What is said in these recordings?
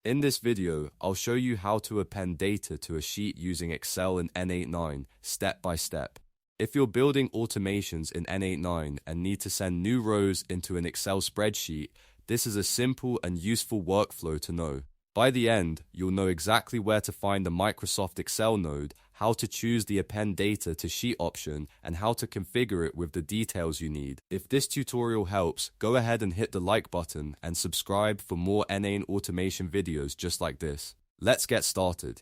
In this video, I'll show you how to append data to a sheet using Excel and N8N step by step. If you're building automations in N8N and need to send new rows into an Excel spreadsheet, this is a simple and useful workflow to know. By the end, you'll know exactly where to find the Microsoft Excel node, how to choose the Append Data to Sheet option, and how to configure it with the details you need. If this tutorial helps, go ahead and hit the like button and subscribe for more N8N automation videos just like this. Let's get started.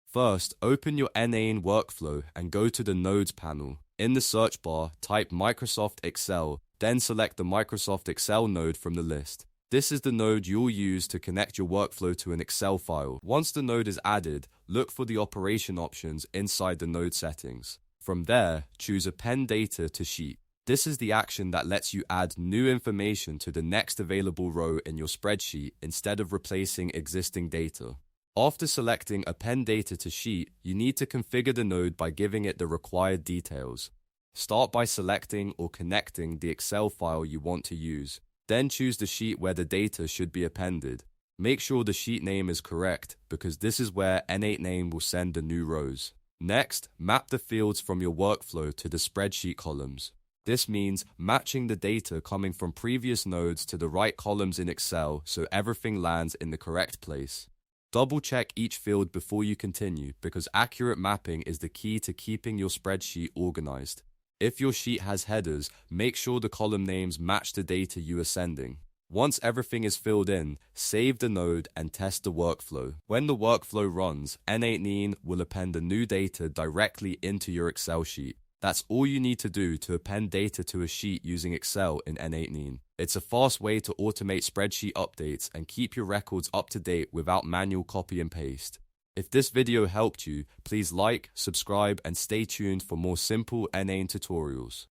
First, open your N8N workflow and go to the Nodes panel. In the search bar, type Microsoft Excel, then select the Microsoft Excel node from the list. This is the node you'll use to connect your workflow to an Excel file. Once the node is added, look for the operation options inside the node settings. From there, choose Append Data to Sheet. This is the action that lets you add new information to the next available row in your spreadsheet instead of replacing existing data. After selecting Append Data to Sheet, you need to configure the node by giving it the required details. Start by selecting or connecting the Excel file you want to use. Then choose the sheet where the data should be appended. Make sure the sheet name is correct because this is where N8N will send the new rows. Next, map the fields from your workflow to the spreadsheet columns. This means matching the data coming from previous nodes to the right columns in Excel so everything lands in the correct place. Double-check each field before you continue because accurate mapping is the key to keeping your spreadsheet organized. If your sheet has headers, make sure the column names match the data you are sending. Once everything is filled in, save the node and test the workflow. When the workflow runs, N8N will append the new data directly into your Excel sheet. That's all you need to do to append data to a sheet using Excel in N8N. It's a fast way to automate spreadsheet updates and keep your records up to date without manual copy and paste. If this video helped you, please like, subscribe, and stay tuned for more simple N8N tutorials.